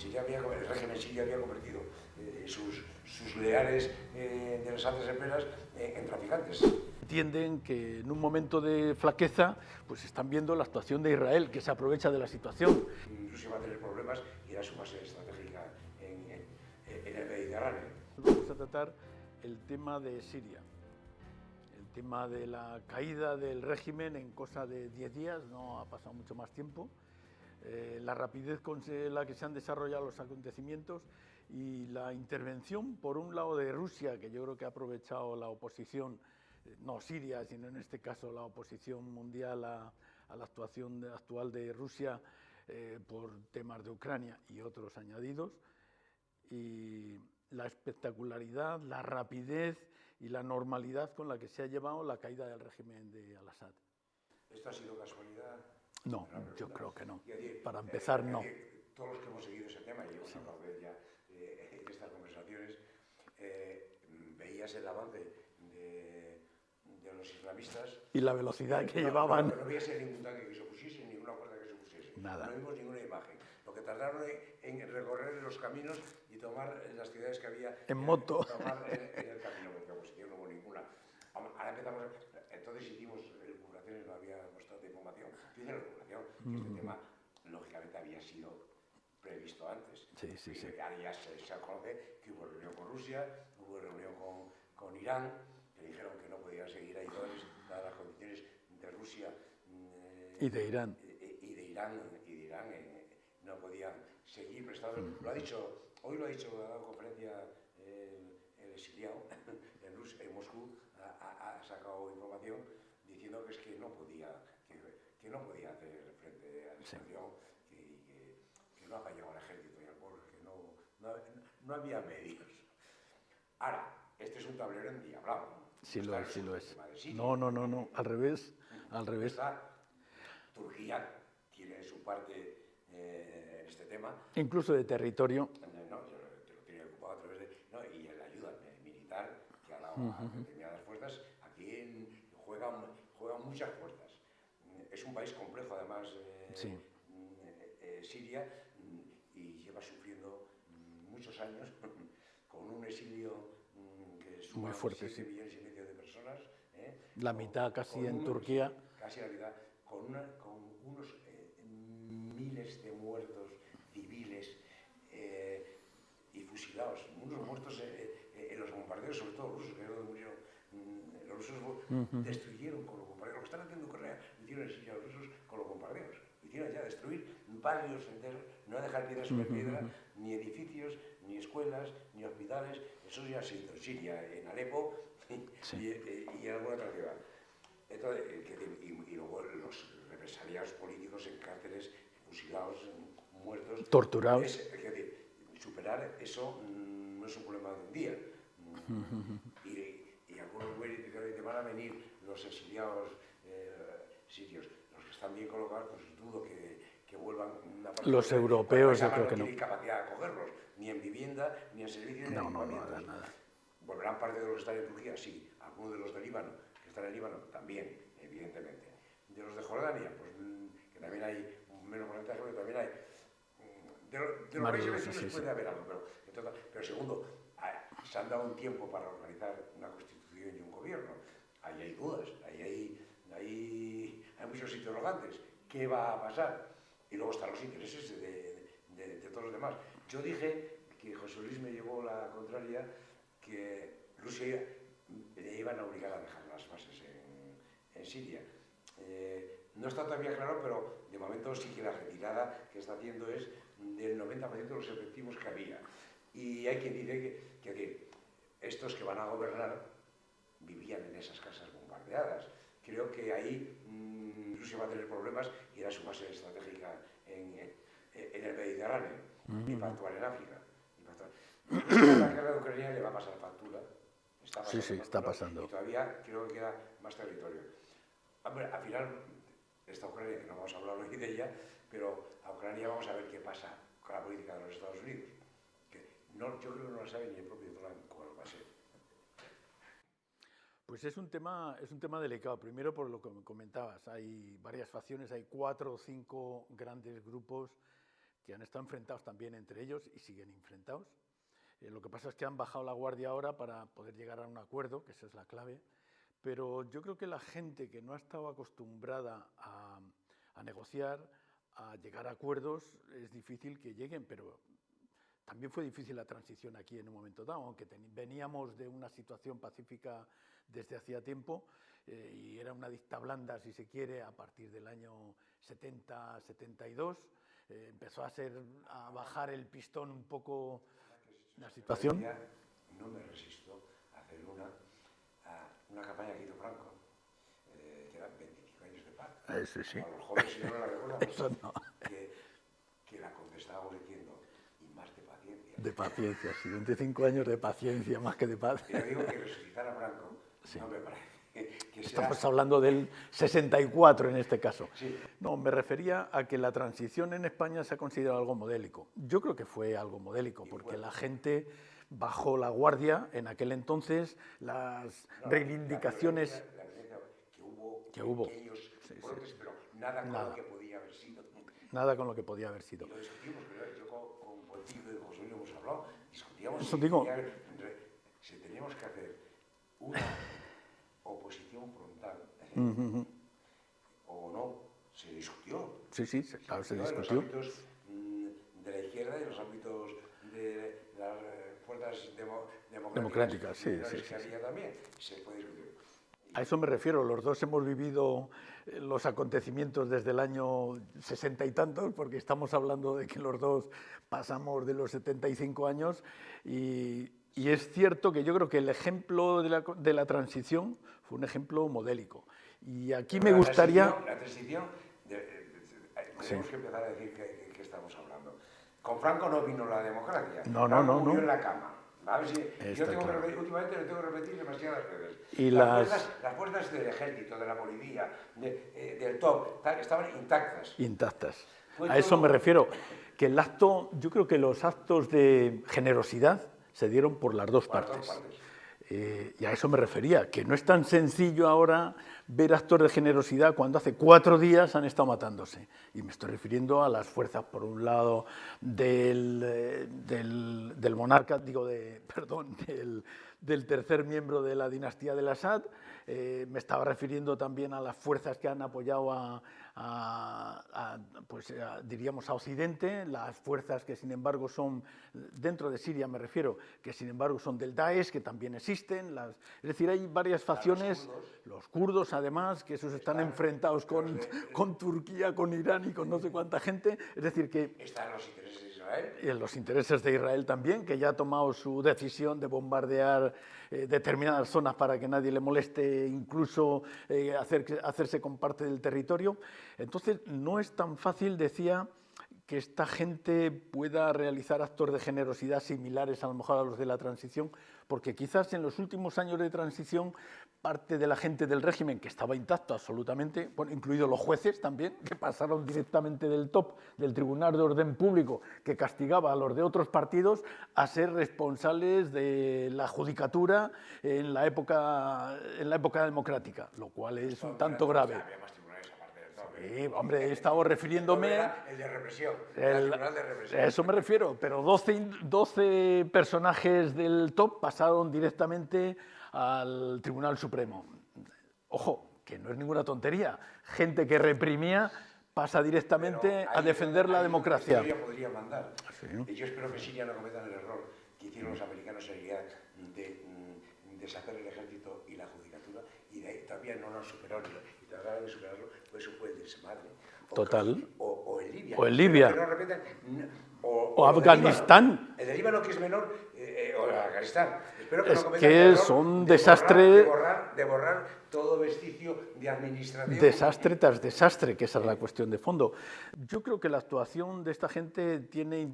el régimen sirio había convertido sus leales de las altas esferas en traficantes. Entienden que en un momento de flaqueza pues están viendo la actuación de Israel, que se aprovecha de la situación. Rusia va a tener problemas y era su base estratégica en el Mediterráneo. Vamos a tratar el tema de Siria, el tema de la caída del régimen en cosa de 10 días, no ha pasado mucho más tiempo, la rapidez con la que se han desarrollado los acontecimientos y la intervención, por un lado, de Rusia, que yo creo que ha aprovechado la oposición, no Siria, sino en este caso la oposición mundial a la actuación actual de Rusia por temas de Ucrania y otros añadidos, y la espectacularidad, la rapidez y la normalidad con la que se ha llevado la caída del régimen de Al-Assad. ¿Esto ha sido casualidad? No, yo creo que no. Para empezar, no. Todos los que hemos seguido ese tema, y hemos hablado de ya en estas conversaciones, veías el avance de los islamistas. Y la velocidad que llevaban. No veías ningún tanque que se pusiese, ninguna puerta que se pusiese. Nada. No vimos ninguna imagen. Lo que tardaron en recorrer los caminos y tomar las ciudades que había en moto. Tomar en el camino, porque oposición no hubo ninguna. Ahora empezamos, entonces hicimos recuperaciones, no había mostrado de información. Yo hice la recuperación, que este tema lógicamente había sido previsto antes. Sí. Ya se conoce que hubo reunión con Rusia, hubo reunión con Irán, que dijeron que no podían seguir ahí dadas las condiciones de Rusia y de Irán. Y de Irán no podían seguir prestando. Hoy lo ha dicho en una conferencia el exiliado en Moscú, ha sacado información diciendo que es que no podía hacer frente a la situación, que no ha fallado al ejército y al pueblo, que no había medios. Ahora, este es un tablero endiablado. Sí lo es. No, al revés. Turquía tiene su parte en este tema. Incluso de territorio. No, te lo tiene ocupado a través de... No, y la ayuda militar que ha dado a determinadas fuerzas. Aquí juegan muchas fuerzas. Es un país complejo, además, Siria, y lleva sufriendo muchos años con un exilio que suma muy fuerte, 7,5 millones de personas. La mitad casi en Turquía. Casi la mitad, con unos miles de muertos civiles y fusilados, unos muertos en los bombardeos, sobre todo rusos, que es donde murieron. Los rusos destruyeron con los bombardeos. Lo que están haciendo en Ucrania lo hicieron en Siria los rusos con los bombardeos. Lo hicieron ya, destruir barrios enteros, no dejar piedra sobre piedra, ni edificios, ni escuelas, ni hospitales. Eso ya ha sido en Siria, en Alepo y en alguna otra ciudad. Entonces, y luego los represaliados políticos en cárceles, fusilados, muertos. Torturados. Es decir, superar eso no es un problema de un día. Y algunos te van a venir los exiliados sirios. Los que están bien colocados, pues dudo que vuelvan. Los europeos, yo creo que no. No tienen capacidad de acogerlos, ni en vivienda, ni en servicios, ni en equipamientos. Nada. ¿Volverán parte de los que están en Turquía? Sí. Algunos de los de Líbano, que están en Líbano, también, evidentemente. De los de Jordania, pues que también hay un menos porcentaje, pero también hay. De los países vecinos puede haber algo, pero segundo, se han dado un tiempo para organizar una constitución y un gobierno. Ahí hay dudas, ahí hay muchos interrogantes. ¿Qué va a pasar? Y luego están los intereses de todos los demás. Yo dije que José Luis me llevó la contraria, que Rusia le iban a obligar a dejar las bases en Siria. No está todavía claro, pero de momento sí que la retirada que está haciendo es del 90% de los efectivos que había. Y hay quien dice que estos que van a gobernar vivían en esas casas bombardeadas. Creo que ahí Rusia va a tener problemas y era su base estratégica en el Mediterráneo y para actuar en África. La guerra de Ucrania le va a pasar factura. Está pasando. Y todavía creo que queda más territorio. Hombre, al final, esta Ucrania, que no vamos a hablar hoy de ella, pero a Ucrania vamos a ver qué pasa con la política de los Estados Unidos. Yo creo que no lo sabe ni el propio Trump cuál va a ser. Pues es un tema delicado. Primero, por lo que me comentabas, hay varias facciones, hay 4 o 5 grandes grupos que que han estado enfrentados también entre ellos y siguen enfrentados. Lo que pasa es que han bajado la guardia ahora para poder llegar a un acuerdo, que esa es la clave. Pero yo creo que la gente que no ha estado acostumbrada a negociar, a llegar a acuerdos, es difícil que lleguen, pero también fue difícil la transición aquí en un momento dado, aunque veníamos de una situación pacífica desde hacía tiempo y era una dicta blanda, si se quiere, a partir del año 70-72. Empezó a bajar el pistón un poco la situación. No me resisto a hacer una campaña que hizo Franco, que eran 25 años de paz. Sí. A los jóvenes, si no la recuerdan, Eso no. que la contestábamos diciendo, y más de paciencia. De paciencia, sí, 25 años de paciencia, más que de paz. Yo digo que resucitar a Franco, sí. No me parece que Estamos hablando del 64 en este caso. Sí. No, me refería a que la transición en España se ha considerado algo modélico. Yo creo que fue algo modélico, porque la gente bajó la guardia en aquel entonces, las reivindicaciones... que hubo pequeños brotes, pero nada con lo que podía haber sido. Nada con lo que podía haber sido. Y lo discutimos, pero yo con Contigo y con José Luis hemos hablado, discutíamos Eso digo. Si teníamos que hacer una oposición frontal o no, se discutió. Sí, claro, se discutió. En los ámbitos de la izquierda y en los ámbitos de las fuerzas democráticas sí. Que había también, se puede discutir. A eso me refiero, los dos hemos vivido los acontecimientos desde el año 60 y tantos, porque estamos hablando de que los dos pasamos de los 75 años y es cierto que yo creo que el ejemplo de la transición fue un ejemplo modélico. Y aquí me gustaría... La transición, tenemos que empezar a decir que estamos hablando. Con Franco no vino la democracia. No. Murió en la cama. A ver si yo tengo que repetir, últimamente lo tengo que repetir demasiadas veces. Y las fuerzas del ejército, de la policía, del top, estaban intactas. Intactas. A eso me refiero, que el acto, yo creo que los actos de generosidad se dieron por las dos partes. Y a eso me refería, que no es tan sencillo ahora ver actos de generosidad cuando hace 4 días han estado matándose. Y me estoy refiriendo a las fuerzas, por un lado, del monarca, del tercer miembro de la dinastía del Assad. Me estaba refiriendo también a las fuerzas que han apoyado diríamos a Occidente, las fuerzas que sin embargo son, dentro de Siria me refiero, que sin embargo son del Daesh, que también existen, es decir, hay varias facciones, los kurdos además, que esos están enfrentados con Turquía, con Irán y con no sé cuánta gente, es decir que... Están los intereses de Israel. Y en los intereses de Israel también, que ya ha tomado su decisión de bombardear determinadas zonas para que nadie le moleste, incluso hacerse con parte del territorio. Entonces, no es tan fácil, decía, que esta gente pueda realizar actos de generosidad similares a lo mejor a los de la transición, porque quizás en los últimos años de transición parte de la gente del régimen, que estaba intacto absolutamente, bueno, incluidos los jueces también, que pasaron directamente del top del Tribunal de Orden Público, que castigaba a los de otros partidos, a ser responsables de la judicatura en la época democrática, lo cual es un tanto grave. Sí, hombre, he estado refiriéndome... El de represión, el tribunal de represión. A eso me refiero, pero 12 personajes del top pasaron directamente al Tribunal Supremo. Ojo, que no es ninguna tontería. Gente que reprimía pasa directamente a defender la democracia. Siria podría mandar. Sí. Y yo espero que Siria no cometan el error que hicieron los americanos en realidad de sacar el ejército y la judicatura, y de ahí todavía no lo han superado, y todavía de superarlo, pues eso puede irse madre. Total. O en Libia. O en Libia. Que no repitan, o Afganistán. El de Líbano, que es menor, o Afganistán. Espero que es no cometan que el error es un de desastre. de borrar todo vestigio de administración. Desastre tras desastre, que esa es la cuestión de fondo. Yo creo que la actuación de esta gente tiene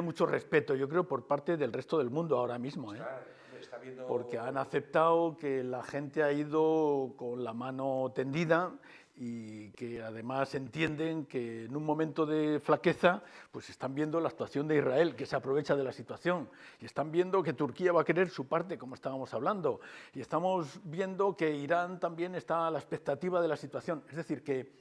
mucho respeto, yo creo, por parte del resto del mundo ahora mismo. Está viendo... Porque han aceptado que la gente ha ido con la mano tendida y que además entienden que en un momento de flaqueza pues están viendo la actuación de Israel, que se aprovecha de la situación, y están viendo que Turquía va a querer su parte, como estábamos hablando, y estamos viendo que Irán también está a la expectativa de la situación. Es decir, que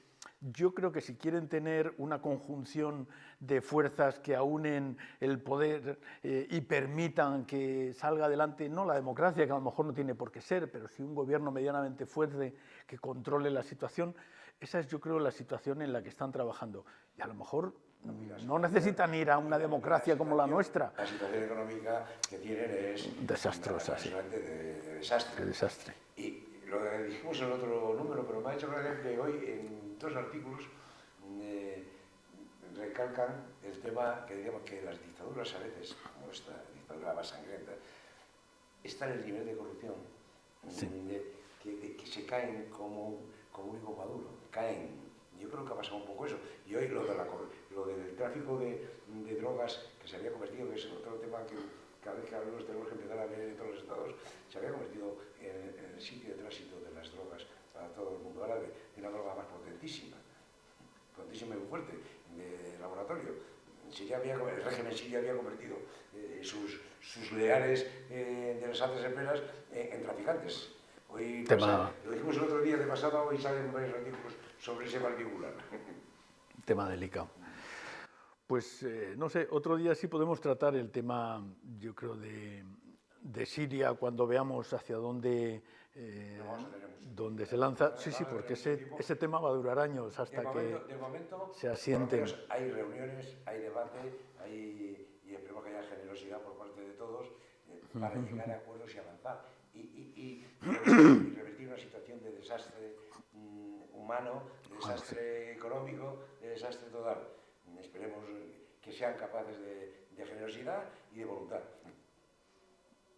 yo creo que si quieren tener una conjunción de fuerzas que aúnen el poder y permitan que salga adelante, no la democracia, que a lo mejor no tiene por qué ser, pero sí un gobierno medianamente fuerte que controle la situación, esa es, yo creo, la situación en la que están trabajando. Y a lo mejor no necesitan ir a una democracia como la nuestra. La situación económica que tienen es desastrosa, sí. De desastre. De desastre. Y lo dijimos en el otro número, pero me ha hecho gracia que hoy en 2 artículos recalcan el tema que digamos que las dictaduras a veces, como esta dictadura más sangrienta, están en el nivel de corrupción, sí. que se caen como Nicolás Maduro, caen. Yo creo que ha pasado un poco eso. Y hoy lo del tráfico de drogas que se había convertido, que es otro tema que cada vez que hablamos tenemos que empezar a ver en todos los estados, se había convertido en el sitio de tránsito de las drogas para todo el mundo árabe, de una droga más potentísima y muy fuerte, de laboratorio. El régimen sirio había convertido sus leales de las altas esferas en traficantes. Hoy lo dijimos el otro día de pasado, hoy salen varios artículos sobre ese particular. Tema delicado. Pues no sé, otro día sí podemos tratar el tema, yo creo, de Siria, cuando veamos hacia dónde se lanza. Sí, porque ese tema va a durar años hasta que se asienten. Hay reuniones, hay debate, y esperemos que haya generosidad por parte de todos para llegar a acuerdos y avanzar. Y revertir una situación de desastre humano, de desastre económico, de desastre total. Esperemos que sean capaces de generosidad y de voluntad.